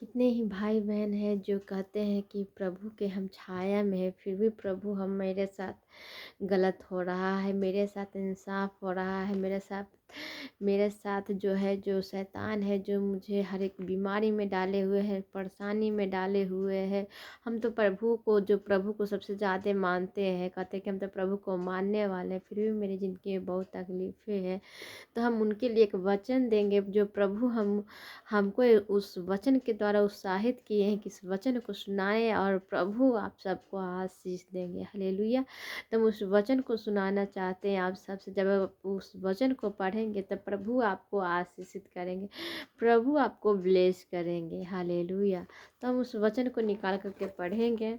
कितने ही भाई बहन हैं जो कहते हैं कि प्रभु के हम छाया में है, फिर भी प्रभु हम मेरे साथ गलत हो रहा है, मेरे साथ इंसाफ हो रहा है, मेरे साथ जो है जो शैतान है जो मुझे हर एक बीमारी में डाले हुए है, परेशानी में डाले हुए है। हम तो प्रभु को सबसे ज़्यादा मानते हैं, कहते हैं कि हम तो प्रभु को मानने वाले हैं, फिर भी मेरी ज़िंदगी में बहुत तकलीफ़ें हैं। तो हम उनके लिए एक वचन देंगे जो प्रभु हमको उस वचन के द्वारा उत्साहित किए हैं कि इस वचन को सुनाएं और प्रभु आप सबको आशीष देंगे। हालेलुया। तो हम उस वचन को सुनाना चाहते हैं आप सबसे। जब आप उस वचन को पढ़ेंगे तब प्रभु आपको आशीषित करेंगे, प्रभु आपको ब्लेस करेंगे। हालेलुया। तो हम उस वचन को निकाल करके पढ़ेंगे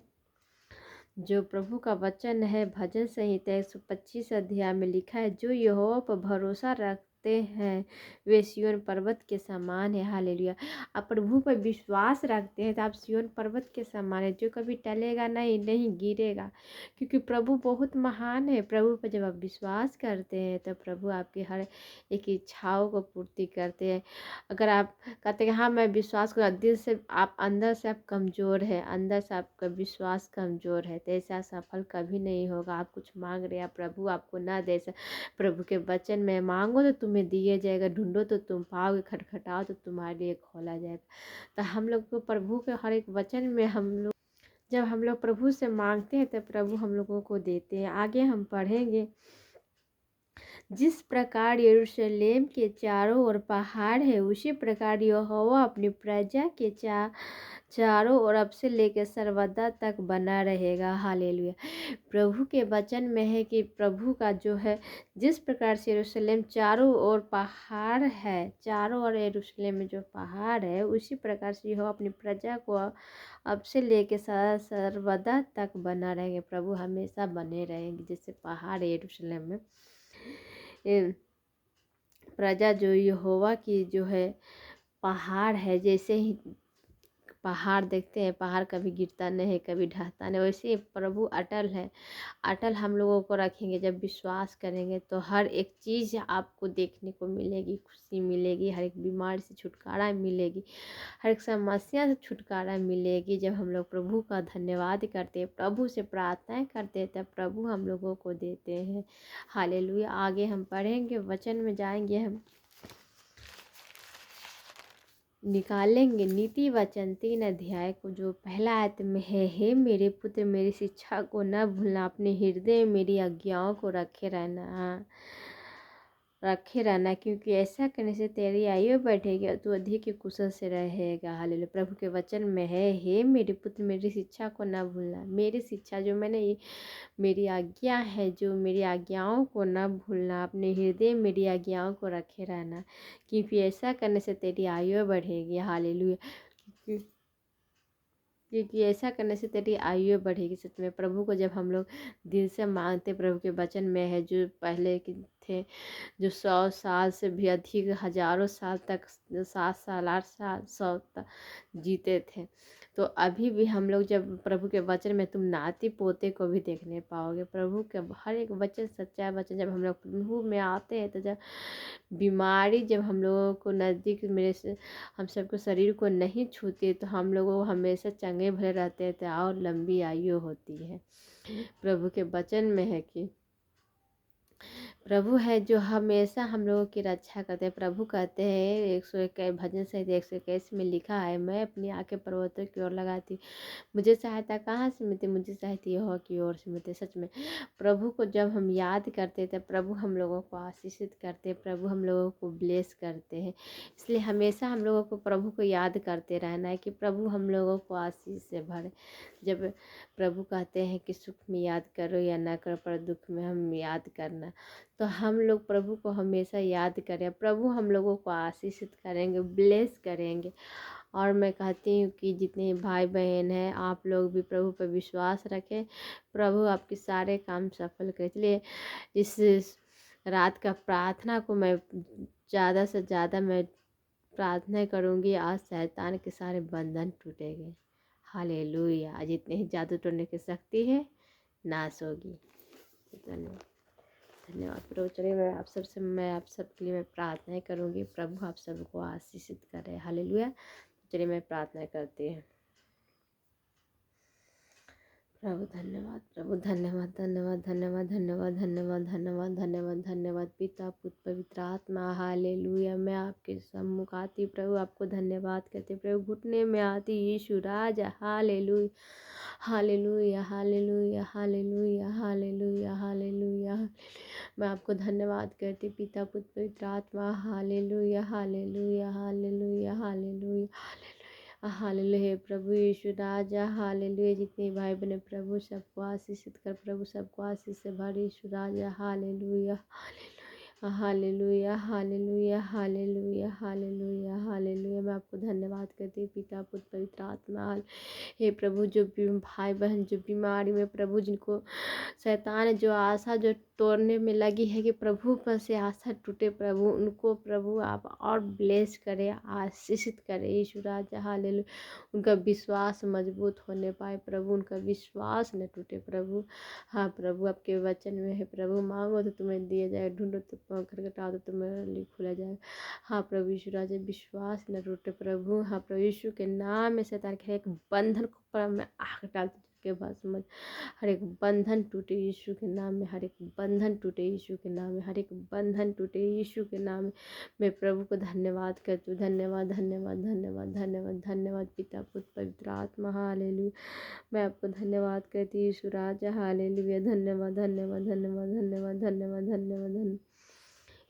जो प्रभु का वचन है। भजन संहिता 125 अध्याय में लिखा है, जो यहोवा पर भरोसा रखते हैं वे सिय्योन पर्वत के समान है। हालेलुया। आप प्रभु पर विश्वास रखते हैं तो आप सिय्योन पर्वत के समान है, जो कभी टलेगा नहीं, नहीं गिरेगा, क्योंकि प्रभु बहुत महान है। प्रभु पर जब आप विश्वास करते हैं तो प्रभु आपकी हर एक इच्छाओं को पूर्ति करते हैं। अगर आप कहते हैं हाँ मैं विश्वास कर, दिल से आप अंदर से आप कमज़ोर है, अंदर से आपका विश्वास कमज़ोर है, तो ऐसा सफल कभी नहीं होगा। आप कुछ मांग रहे हैं प्रभु आपको ना दे प्रभु के वचन में, मांगो तो तुम्हें दिया जाएगा, ढूंढो तो तुम पाओगे, खटखटाओ तो तुम्हारे लिए खोला जाएगा। तो हम लोग को प्रभु के हर एक वचन में जब हम लोग प्रभु से मांगते हैं तो प्रभु हम लोगों को देते हैं। आगे हम पढ़ेंगे, जिस प्रकार यरूशलेम के चारों ओर पहाड़ है, उसी प्रकार यहोवा अपनी प्रजा के चारों ओर अब से लेकर सर्वदा तक बना रहेगा। हालेलुया। प्रभु के वचन में है कि प्रभु का जो है, जिस प्रकार से यरूशलेम चारों ओर पहाड़ है, चारों ओर यरूशलेम में जो पहाड़ है, उसी प्रकार से यहोवा अपनी प्रजा को अब से लेके सर्वदा तक बना रहेंगे। प्रभु हमेशा बने रहेंगे, जैसे पहाड़ है यरूशलेम में। प्रजा जो यहोवा की जो है पहाड़ है, जैसे ही पहाड़ देखते हैं, पहाड़ कभी गिरता नहीं है, कभी ढहता नहीं, वैसे ही प्रभु अटल है। अटल हम लोगों को रखेंगे। जब विश्वास करेंगे तो हर एक चीज़ आपको देखने को मिलेगी, खुशी मिलेगी, हर एक बीमारी से छुटकारा मिलेगी, हर एक समस्या से छुटकारा मिलेगी। जब हम लोग प्रभु का धन्यवाद करते हैं, प्रभु से प्रार्थनाएं करते हैं, तब प्रभु हम लोगों को देते हैं। हालेलुया। आगे हम पढ़ेंगे, वचन में जाएंगे, हम निकालेंगे नीति वचन 3 अध्याय को, जो पहला आयत में है, हे मेरे पुत्र मेरी शिक्षा को न भूलना, अपने हृदय में मेरी आज्ञाओं को रखे रहना, क्योंकि ऐसा करने से तेरी आयु बढ़ेगी और तू अधिक कुशल से रहेगा। हालेलुया। प्रभु के वचन में है, हे मेरे पुत्र मेरी शिक्षा को न भूलना। मेरी शिक्षा जो मेरी आज्ञा है, जो मेरी आज्ञाओं को न भूलना, अपने हृदय में मेरी आज्ञाओं को रखे रहना, क्योंकि ऐसा करने से तेरी आयु बढ़ेगी। हालेलुया। क्योंकि ऐसा करने से तेरी आयु बढ़ेगी। सच में प्रभु को जब हम लोग दिल से मांगते, प्रभु के वचन में है, जो पहले के थे जो 100 साल से भी अधिक, हजारों साल तक, 7 साल 8 साल 100 तक जीते थे। तो अभी भी हम लोग जब प्रभु के वचन में, तुम नाती पोते को भी देखने पाओगे। प्रभु के हर एक वचन सच्चा वचन, जब हम लोग प्रभु में आते हैं तो जब बीमारी जब हम लोगों को नज़दीक, हम सबको शरीर को नहीं छूती, तो हम लोगों हमेशा चंगे भले रहते हैं, तो और लंबी आयु होती है। प्रभु के वचन में है कि प्रभु है जो हमेशा हम लोगों की रक्षा करते हैं। प्रभु कहते हैं 121 भजन संहिता 121 में लिखा है, मैं अपनी आंखें पर्वतों की ओर लगाती, मुझे सहायता कहाँ से मिलती, मुझे सहायता यहोवा की ओर से मिलती। सच में प्रभु को जब हम याद करते हैं, प्रभु हम लोगों को आशीषित करते हैं, प्रभु हम लोगों को ब्लेस करते हैं। इसलिए हमेशा हम लोगों को प्रभु को याद करते रहना है कि प्रभु हम लोगों को आशीष से भरे। जब प्रभु कहते हैं कि सुख में याद करो या ना करो, पर दुख में हम याद करना, तो हम लोग प्रभु को हमेशा याद करें, प्रभु हम लोगों को आशीषित करेंगे, ब्लेस करेंगे। और मैं कहती हूँ कि जितने भाई बहन हैं, आप लोग भी प्रभु पर विश्वास रखें, प्रभु आपके सारे काम सफल करें। इसलिए इस रात का प्रार्थना को मैं ज़्यादा से ज़्यादा मैं प्रार्थना करूँगी, आज शैतान के सारे बंधन टूटेंगे। हालेलुया। आज इतने ही जादू टोने की शक्ति है, नाश होगी। धन्यवाद। धन्यवाद प्रभु। चलिए मैं आप सबके लिए मैं प्रार्थनाएं करूँगी, प्रभु आप सबको आशीषित करे। हालेलुया। चलिए मैं प्रार्थना करती हूँ। प्रभु धन्यवाद, प्रभु धन्यवाद, धन्यवाद, धन्यवाद, धन्यवाद, धन्यवाद, धन्यवाद, धन्यवाद, धन्यवाद पिता पुत्र पवित्र आत्मा। हालेलुया। मैं आपके सम्मुख आती प्रभु, आपको धन्यवाद करते प्रभु, घुटने में आती यीशु राजा। Hallelujah, hallelujah, hallelujah, hallelujah, hallelujah, hallelujah. मैं आपको धन्यवाद करती पिता पुत्र पवित्र आत्मा। Hallelujah, hallelujah, hallelujah, hallelujah, hallelujah. हे प्रभु यीशु राजा। हालेलुया। जितने भाई बहन प्रभु सबको आशीषित कर, प्रभु सबको आशीष से भर यीशु राजा। Hallelujah, hallelujah, hallelujah, hallelujah, hallelujah, hallelujah. मैं आपको धन्यवाद करती हूँ पिता पुत्र पवित्र आत्मा। हे प्रभु, जो भी भाई बहन जो बीमारी में प्रभु, जिनको शैतान जो आशा जो तोड़ने में लगी है कि प्रभु पर से आशा टूटे, प्रभु उनको प्रभु आप और ब्लेस करें, आशीषित करें यीशु राजा। हालेलुया। उनका विश्वास मजबूत होने पाए प्रभु, उनका विश्वास न टूटे प्रभु। हाँ प्रभु, आपके वचन में है प्रभु, मांगो तो तुम्हें दिया जाए, ढूंढो तो खटखटाओ तो तुम्हें लिए खोला जाए। हाँ प्रभु यीशु राजा, विश्वास न टूटे प्रभु। हाँ प्रभु यीशु के नाम में शैतान के एक बंधन को पर मैं आग डालती हूँ के बाद समझ, हर एक बंधन टूटे यीशु के नाम में, हर एक बंधन टूटे यीशु के नाम में, हर एक बंधन टूटे यीशु के नाम में। मैं प्रभु को धन्यवाद करती हूँ। धन्यवाद, धन्यवाद, धन्यवाद, धन्यवाद, धन्यवाद पिता पुत्र पवित्र आत्मा। हालेलुया। मैं आपको धन्यवाद करती हूँ यीशु राजा। हालेलुया। धन्यवाद, धन्यवाद, धन्यवाद, धन्यवाद, धन्यवाद, धन्यवाद, धन्यवाद।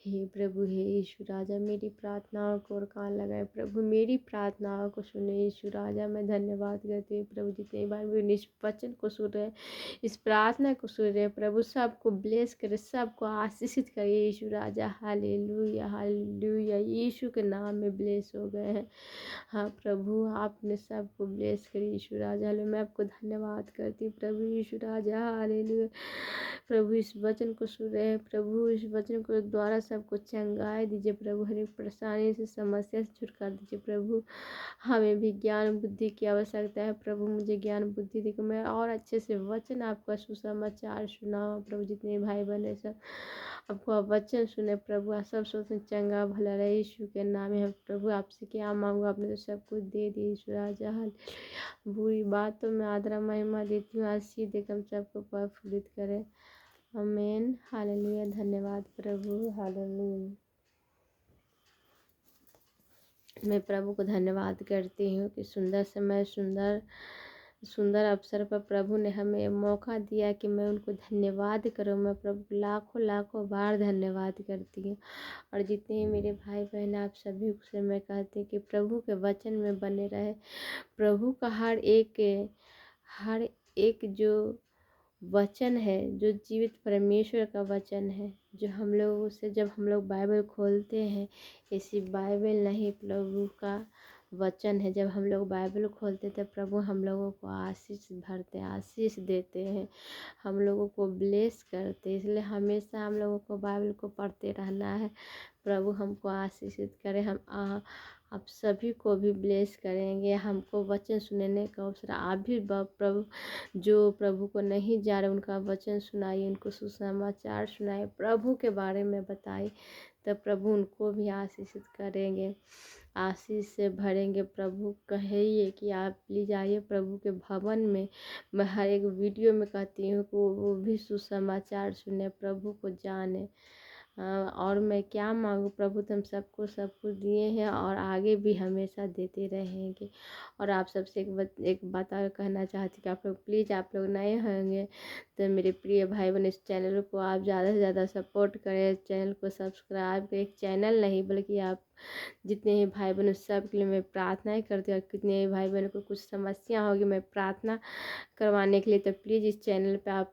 हे प्रभु, हे यीशु राजा, मेरी प्रार्थनाओं को और कान लगाए प्रभु, मेरी प्रार्थनाओं को सुने यीशु राजा। मैं धन्यवाद करती हूँ प्रभु, जितने बार भी इस वचन को सुन रहे, इस प्रार्थना को सुन रहे प्रभु, सबको ब्लेस करे, सबको आशीषित करे यीशु राजा। Hallelujah, hallelujah. यीशु के नाम में ब्लेस हो गए हैं। हाँ प्रभु, आपने सबको ब्लेस करी यीशु राजा। हालेलुया। मैं आपको धन्यवाद करती हूँ प्रभु यीशु राजा। हालेलुया। प्रभु इस वचन को सुन रहे हैं प्रभु, इस वचन को द्वारा सबको चंगाई दीजिए प्रभु, हर एक परेशानी से समस्या से छुटकारा दीजिए प्रभु। हमें भी ज्ञान बुद्धि की आवश्यकता है प्रभु, मुझे ज्ञान बुद्धि देकर मैं और अच्छे से वचन आपका सुसमाचार सुनाओ प्रभु। जितने भाई बहन सब आपको वचन सुने प्रभु, आप सब सोचते चंगा भला रहे यीशु के नाम में। प्रभु आपसे क्या मांगो, आपने तो सब कुछ दे दिया यीशु राजा। हालेलुया। बुरी बातों में आदर महिमा देती हूँ, आशीष देकर हम सबको प्रफुल्लित करें। आमीन। हालेलुया। धन्यवाद प्रभु। हालेलुया। मैं प्रभु को धन्यवाद करती हूँ कि सुंदर समय, सुंदर सुंदर अवसर पर प्रभु ने हमें मौका दिया कि मैं उनको धन्यवाद करूँ। मैं प्रभु लाखों लाखों बार धन्यवाद करती हूँ। और जितने मेरे भाई बहन आप सभी से मैं कहती हूँ कि प्रभु के वचन में बने रहे। प्रभु का हर एक जो वचन है, जो जीवित परमेश्वर का वचन है, जो हम लोग उसे जब हम लोग बाइबल खोलते हैं, ऐसी बाइबल नहीं प्रभु का वचन है। जब हम लोग बाइबल खोलते थे प्रभु हम लोगों को आशीष भरते, आशीष देते हैं, हम लोगों को ब्लेस करते हैं। इसलिए हमेशा हम लोगों को बाइबल को पढ़ते रहना है। प्रभु हमको आशीषित करें, हम आप सभी को भी ब्लेस करेंगे। हमको वचन सुनने का अवसर आप भी प्रभु, जो प्रभु को नहीं जा रहे उनका वचन सुनाइए, उनको सुसमाचार सुनाइए, प्रभु के बारे में बताइए, तब प्रभु उनको भी आशीषित करेंगे, आशीष से भरेंगे। प्रभु कहिए कि आप प्लीज आइए प्रभु के भवन में। मैं हर एक वीडियो में कहती हूँ कि वो भी सुसमाचार सुने, प्रभु को जाने। और मैं क्या मांगू प्रभु, तुम सबको सब कुछ दिए हैं और आगे भी हमेशा देते रहेंगे। और आप सबसे एक बात और कहना चाहती हूँ कि आप लोग प्लीज़, आप लोग नए होंगे तो मेरे प्रिय भाई बहन, इस चैनल को आप ज़्यादा से ज़्यादा सपोर्ट करें, चैनल को सब्सक्राइब। एक चैनल नहीं बल्कि आप जितने ही भाई बहन सब के लिए मैं प्रार्थनाएं करती हूँ। और कितने ही भाई बहनों को कुछ समस्या होगी मैं प्रार्थना करवाने के लिए, तो प्लीज़ इस चैनल पे आप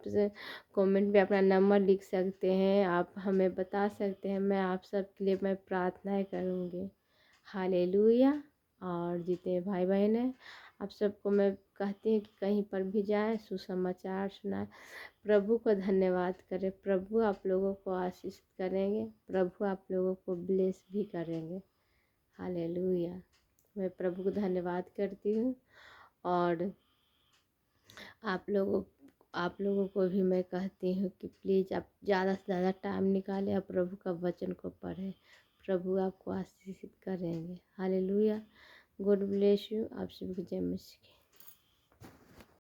कमेंट पे अपना नंबर लिख सकते हैं, आप हमें बता सकते हैं, मैं आप सब के लिए मैं प्रार्थनाएं करूँगी। हालेलुया। और जितने भाई बहन हैं आप सबको मैं कहती हूँ कि कहीं पर भी जाए सुसमाचार सुनाए, प्रभु को धन्यवाद करें। प्रभु आप लोगों को आशीष करेंगे, प्रभु आप लोगों को ब्लेस भी करेंगे। हालेलुया। मैं प्रभु को धन्यवाद करती हूँ। और आप लोगों को भी मैं कहती हूँ कि प्लीज़ आप ज़्यादा से ज़्यादा टाइम निकालें और प्रभु का वचन को पढ़ें, प्रभु आपको आशीषित करेंगे। हालेलुया। God bless you. आप सभी को जय मसीह की।